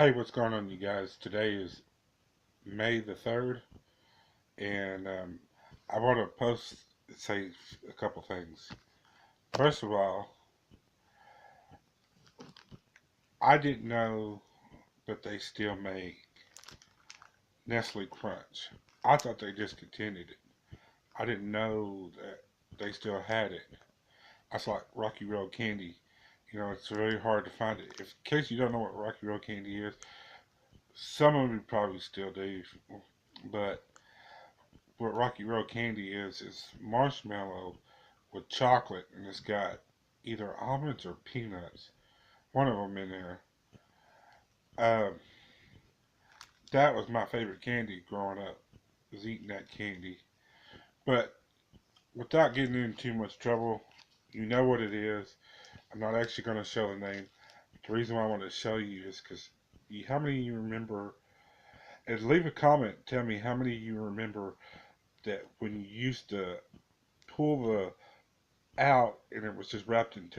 Hey, what's going on, you guys? Today is May the 3rd, and I want to say a couple things. First of all, I didn't know that they still make Nestle Crunch. I thought they discontinued it. I didn't know that they still had it. That's like Rocky Road candy. It's very hard to find it. In case you don't know what Rocky Road candy is, some of you probably still do, but what Rocky Road candy is marshmallow with chocolate, and it's got either almonds or peanuts, one of them in there. Um, that was my favorite candy growing up, was eating that candy. But without getting in too much trouble, you know what it is. I'm not actually going to show the name. The reason why I want to show you is because how many of you remember, and leave a comment, tell me how many of you remember that when you used to pull the out and it was just wrapped in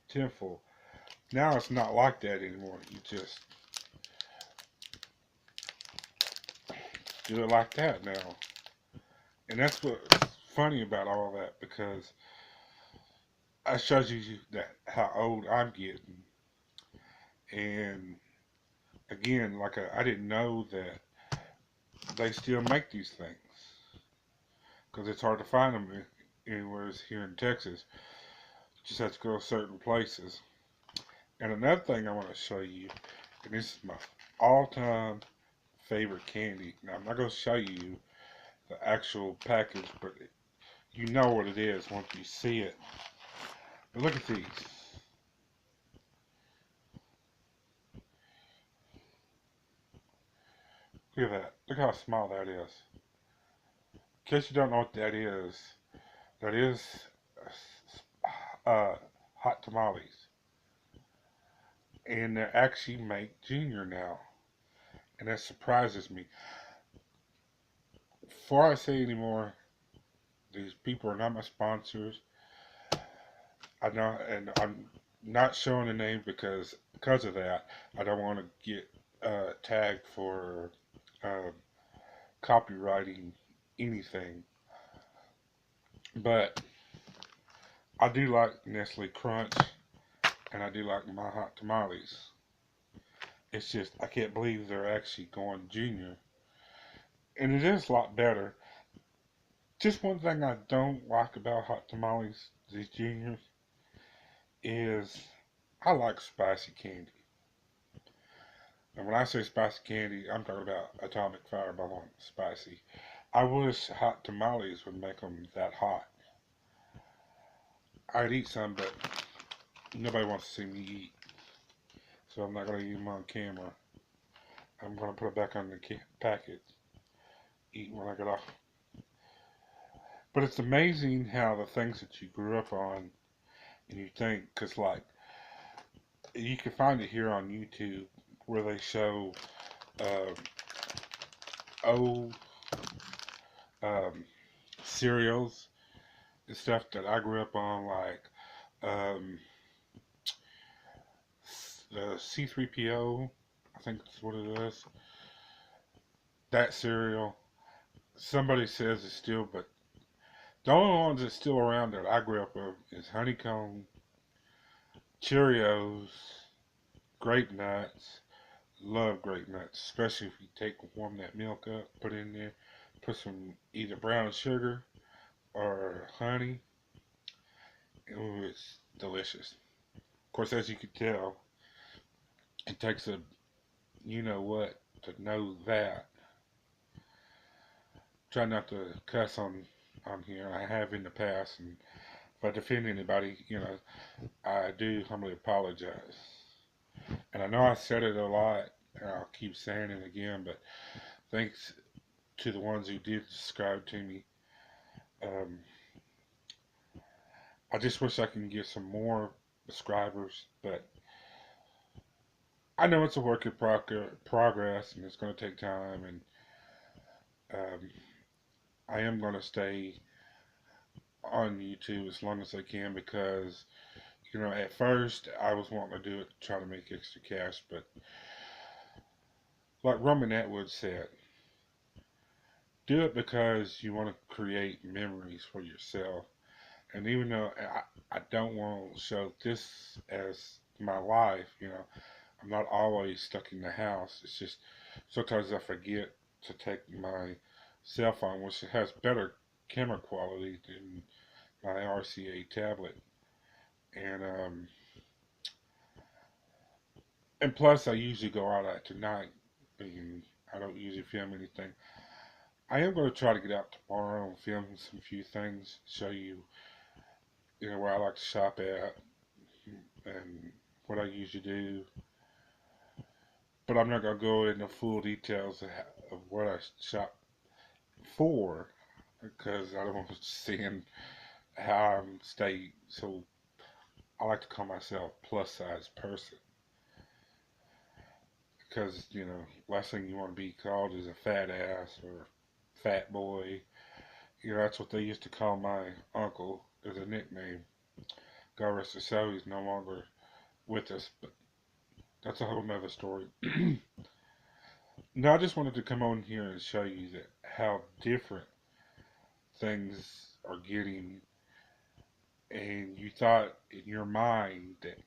tinfoil. Now it's not like that anymore. You just do it like that now. And that's what's funny about all that because I showed you that how old I'm getting. And again, I didn't know that they still make these things because it's hard to find them anywhere here in Texas. You just have to go to certain places. And another thing I want to show you, and this is my all-time favorite candy. Now I'm not going to show you the actual package, but you know what it is once you see it. But look at these. Look at that. Look how small that is. In case you don't know what that is uh, hot tamales. And they actually make Junior now. And that surprises me. Before I say any more, these people are not my sponsors. I know, and I'm not showing the name because of that. I don't want to get tagged for uh, copywriting anything. But I do like Nestle Crunch, and I do like my hot tamales. It's just I can't believe they're actually going Junior, and it is a lot better. Just one thing I don't like about hot tamales, these Juniors, is I like spicy candy. And when I say spicy candy, I'm talking about Atomic Fireball spicy. I wish hot tamales would make them that hot. I'd eat some, but nobody wants to see me eat, so I'm not going to eat them on camera. I'm going to put it back on the packet, eat when I get off. But it's amazing how the things that you grew up on and you think, because like, you can find it here on YouTube where they show uh, old um, cereals and stuff that I grew up on, like um, the C3PO, I think that's what it is. That cereal, somebody says it's still, but the only ones that's still around that I grew up with is Honeycomb, Cheerios, Grape Nuts. Love Grape Nuts, especially if you warm that milk up, put it in there, put some either brown sugar or honey. Ooh, it's delicious. Of course, as you can tell, it takes a you know what to know that. Try not to cuss on here. I have in the past, and if I defend anybody, I do humbly apologize. And I know I said it a lot, and I'll keep saying it again, but thanks to the ones who did subscribe to me. Um, I just wish I can get some more subscribers, but I know it's a work in progress, and it's going to take time, and um, I am going to stay on YouTube as long as I can because, at first I was wanting to do it to try to make extra cash, but like Roman Atwood said, do it because you want to create memories for yourself. And even though I don't want to show this as my life, I'm not always stuck in the house. It's just sometimes I forget to take my cell phone, which has better camera quality than my RCA tablet. And and plus, I usually go out at night, and I don't usually film anything. I am going to try to get out tomorrow and film some few things, show you, where I like to shop at and what I usually do. But I'm not going to go into full details of what I shop for because I don't want to seeing how I'm stay. So I like to call myself plus size person because last thing you want to be called is a fat ass or fat boy. That's what they used to call my uncle as a nickname. God rest his soul, he's no longer with us, but that's a whole nother story. No, I just wanted to come on here and show you that how different things are getting, and you thought in your mind that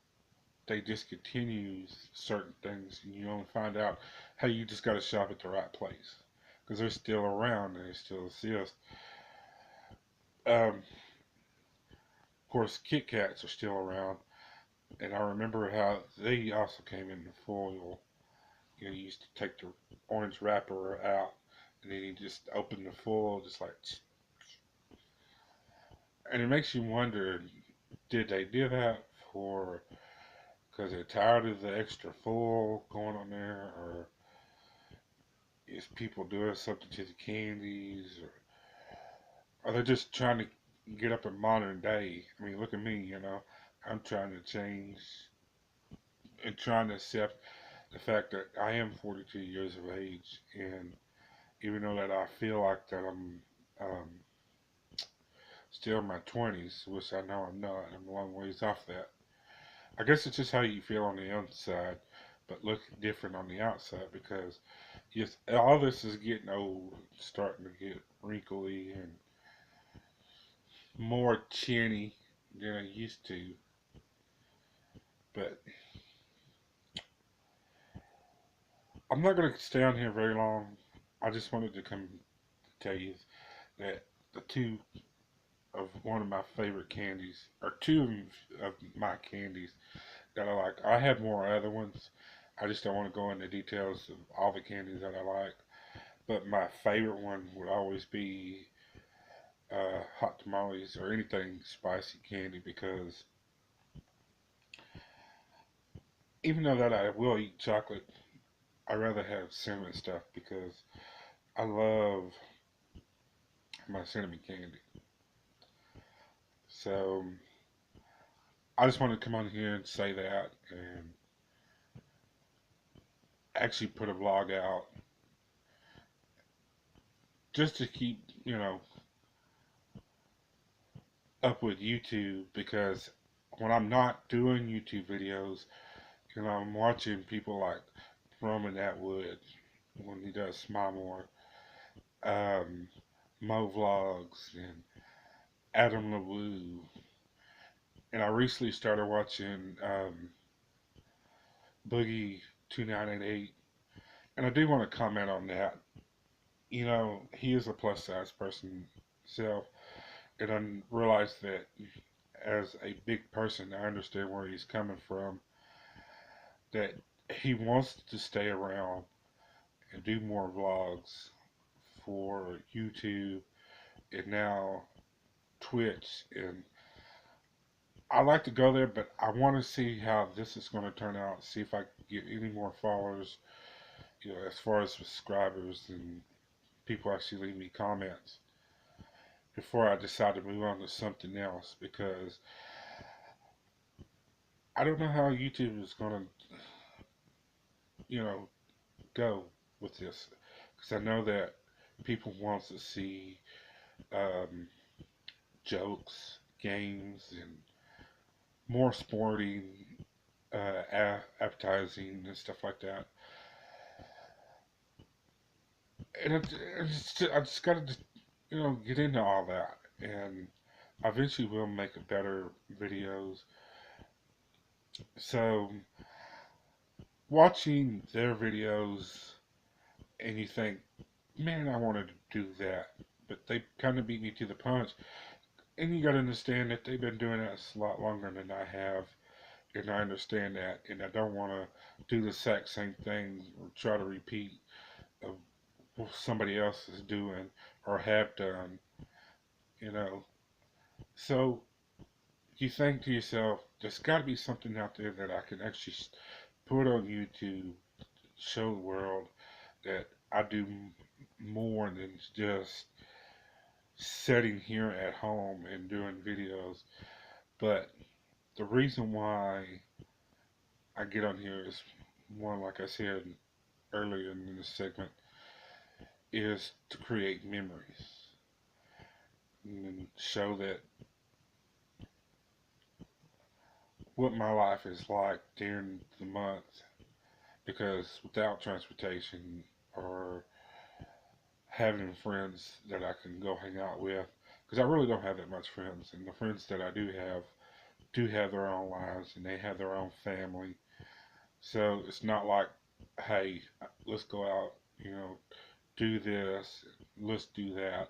they discontinue certain things, and you only find out how you just got to shop at the right place because they're still around and they still exist. Of course, Kit Kats are still around, and I remember how they also came in the foil. You used to take the orange wrapper out, and then you just open the foil, just like, and it makes you wonder, did they do that for because they're tired of the extra foil going on there, or is people doing something to the candies, or are they just trying to get up in modern day? I mean, look at me, I'm trying to change and trying to accept the fact that I am 42 years of age, and even though that I feel like that I'm still in my 20s, which I know I'm not, I'm a long ways off that. I guess it's just how you feel on the inside, but look different on the outside because yes, all this is getting old, starting to get wrinkly and more chinny than I used to. But I'm not going to stay on here very long. I just wanted to come tell you that the two of one of my favorite candies, or two of my candies that I like. I have more other ones. I just don't want to go into details of all the candies that I like. But my favorite one would always be hot tamales or anything spicy candy because even though that I will eat chocolate, I rather have cinnamon stuff because I love my cinnamon candy. So I just wanted to come on here and say that and actually put a vlog out just to keep, up with YouTube because when I'm not doing YouTube videos, I'm watching people like Roman Atwood when he does Smile More, um, Mo Vlogs, and Adam LaWoo. And I recently started watching Boogie 2988, and I do want to comment on that. He is a plus size person himself, and I realize that as a big person, I understand where he's coming from. That he wants to stay around and do more vlogs for YouTube and now Twitch. And I like to go there, but I want to see how this is going to turn out. See if I can get any more followers, as far as subscribers and people actually leave me comments before I decide to move on to something else because I don't know how YouTube is going to, go with this because I know that people want to see um, jokes, games, and more sporting, advertising and stuff like that. and I just got to, get into all that, and I eventually will make better videos. So watching their videos, and you think, man, I wanted to do that, but they kind of beat me to the punch. And you got to understand that they've been doing this a lot longer than I have, and I understand that, and I don't want to do the exact same thing or try to repeat of what somebody else is doing or have done, you know. So you think to yourself, there's got to be something out there that I can actually put on YouTube, show the world that I do more than just sitting here at home and doing videos. But the reason why I get on here is one, like I said earlier in this segment, is to create memories and show that what my life is like during the month. Because without transportation or having friends that I can go hang out with, because I really don't have that much friends, and the friends that I do have their own lives and they have their own family. So it's not like, hey, let's go out, do this, let's do that,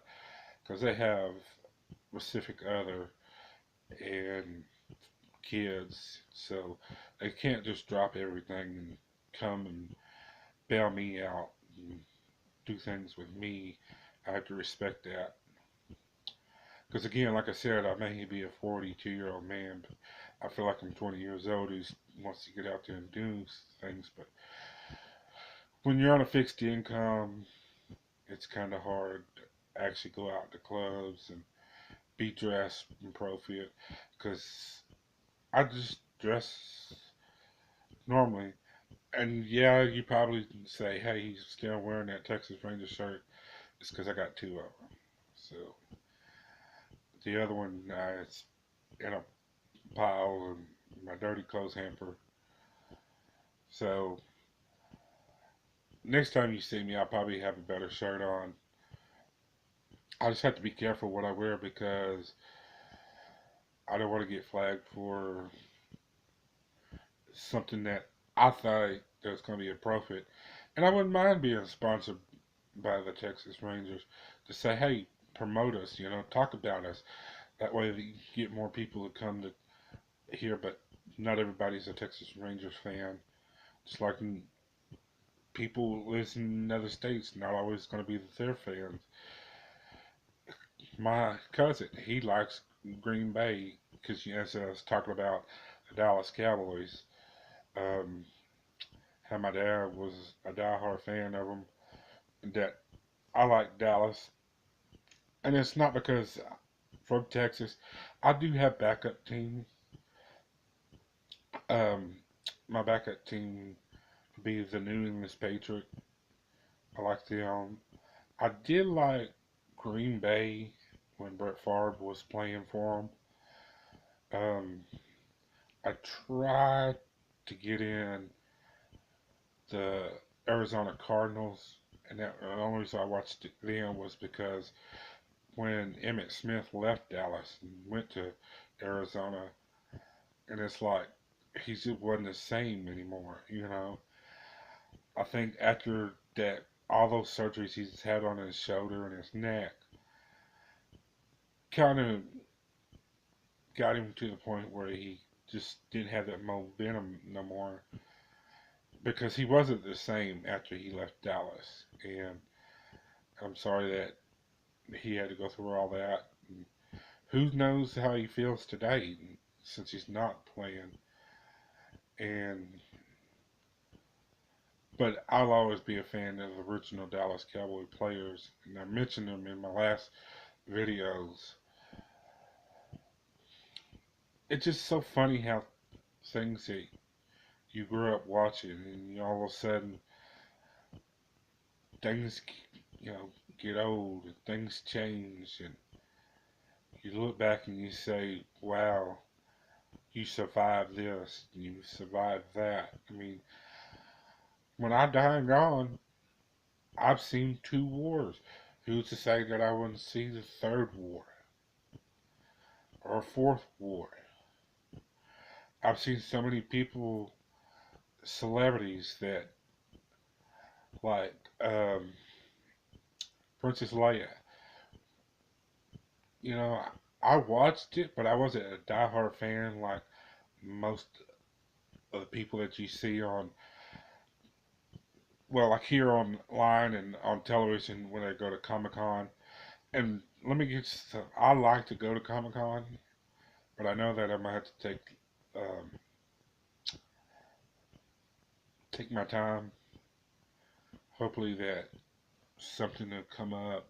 because they have specific other and kids, so they can't just drop everything and come and bail me out and do things with me. I have to respect that. Because again, like I said, I may be a 42-year-old man, but I feel like I'm 20 years old who wants to get out there and do things. But when you're on a fixed income, it's kind of hard to actually go out to clubs and be dressed appropriate. Because I just dress normally. And yeah, you probably say, hey, he's still wearing that Texas Ranger shirt. It's because I got two of them. So the other one is in a pile in my dirty clothes hamper. So next time you see me, I'll probably have a better shirt on. I just have to be careful what I wear because I don't want to get flagged for something that I thought that was going to be a profit. And I wouldn't mind being sponsored by the Texas Rangers to say, hey, promote us, talk about us. That way you get more people to come to here, but not everybody's a Texas Rangers fan. Just like people listen in other states, not always going to be their fans. My cousin, he likes Green Bay because, as I was talking about the Dallas Cowboys, um, how my dad was a diehard fan of them, that I like Dallas. And it's not because from Texas. I do have backup teams. Um, my backup team would be the New England Patriots. I like them. I did like Green Bay when Brett Favre was playing for them. I tried to get in the Arizona Cardinals, and the only reason I watched them was because when Emmitt Smith left Dallas and went to Arizona, and it's like he just wasn't the same anymore. I think after that, all those surgeries he's had on his shoulder and his neck kind of got him to the point where he just didn't have that momentum no more because he wasn't the same after he left Dallas. And I'm sorry that he had to go through all that. And who knows how he feels today since he's not playing. And but I'll always be a fan of the original Dallas Cowboy players, and I mentioned them in my last videos. It's just so funny how things that you grew up watching, and all of a sudden things, get old and things change, and you look back and you say, "Wow, you survived this, you survived that." I mean, when I die and gone, I've seen two wars. Who's to say that I wouldn't see the third war or a fourth war? I've seen so many people, celebrities that like Princess Leia. You know, I watched it, but I wasn't a diehard fan like most of the people that you see on, well, like here online and on television when they go to Comic Con. And let me get some, I like to go to Comic Con, but I know that I'm gonna have to um, take my time. Hopefully that something will come up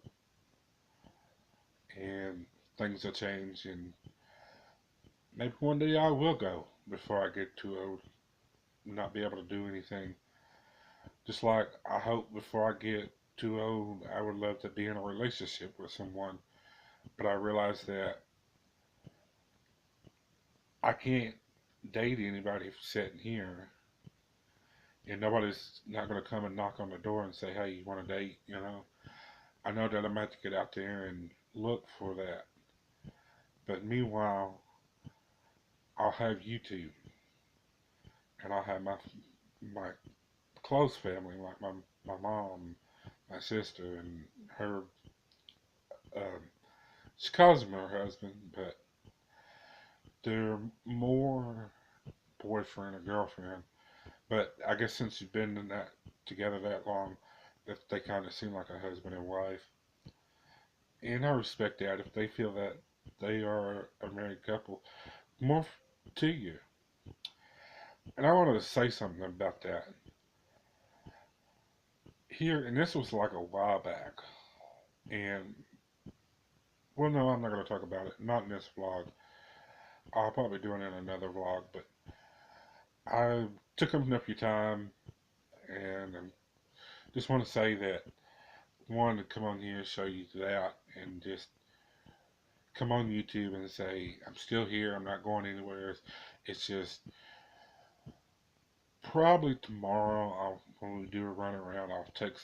and things will change, and maybe one day I will go before I get too old, not be able to do anything. Just like I hope before I get too old, I would love to be in a relationship with someone, but I realize that I can't date anybody sitting here, and nobody's not going to come and knock on the door and say, "Hey, you want to date?" You know, I know that I'm going to have to get out there and look for that. But meanwhile, I'll have YouTube, and I'll have my close family, like my mom, my sister, and her. Um, she calls him her husband, but they're more boyfriend or girlfriend. But I guess since you've been in that together that long, that they kind of seem like a husband and wife. And I respect that if they feel that they are a married couple. More to you. And I wanted to say something about that here. And this was like a while back. And well, no, I'm not going to talk about it. Not in this vlog. I'll probably do it in another vlog. But I took up enough of your time, and just want to say that I wanted to come on here and show you that, and just come on YouTube and say I'm still here. I'm not going anywhere. It's just probably tomorrow. When we do a run around, I'll take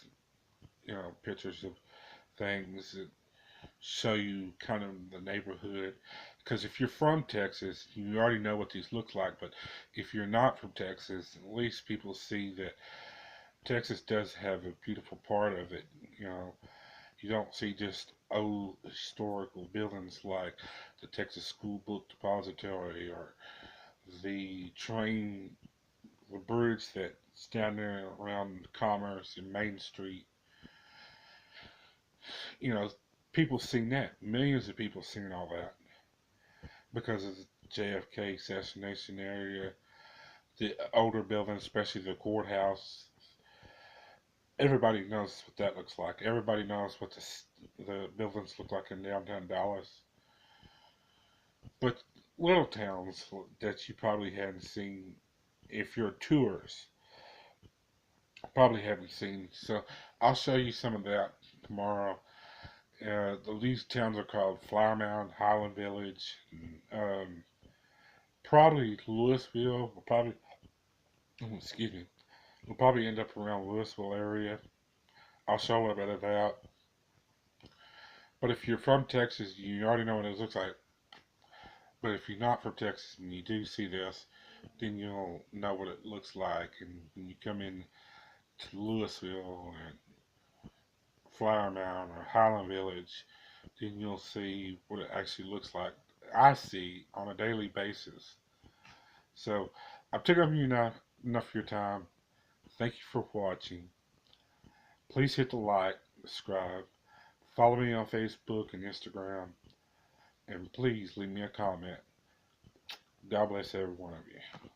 pictures of things that show you kind of the neighborhood. Because if you're from Texas, you already know what these look like. But if you're not from Texas, at least people see that Texas does have a beautiful part of it. You know, you don't see just old historical buildings like the Texas School Book Depository or the train, the bridge that's down there around Commerce and Main Street. You know, people seen that. Millions of people seen all that because of the JFK assassination area, the older buildings, especially the courthouse. Everybody knows what that looks like. Everybody knows what the buildings look like in downtown Dallas. But little towns that you probably hadn't seen, if you're tourists, probably haven't seen. So I'll show you some of that tomorrow. These towns are called Flower Mound, Highland Village, um, probably Louisville. Excuse me. We'll probably end up around Louisville area. I'll show a little bit of that. But if you're from Texas, you already know what it looks like. But if you're not from Texas and you do see this, then you'll know what it looks like. And when you come in to Louisville and Flower Mound or Highland Village, then you'll see what it actually looks like. I see on a daily basis. So I've taken up enough of your time. Thank you for watching. Please hit the like, subscribe, follow me on Facebook and Instagram, and please leave me a comment. God bless every one of you.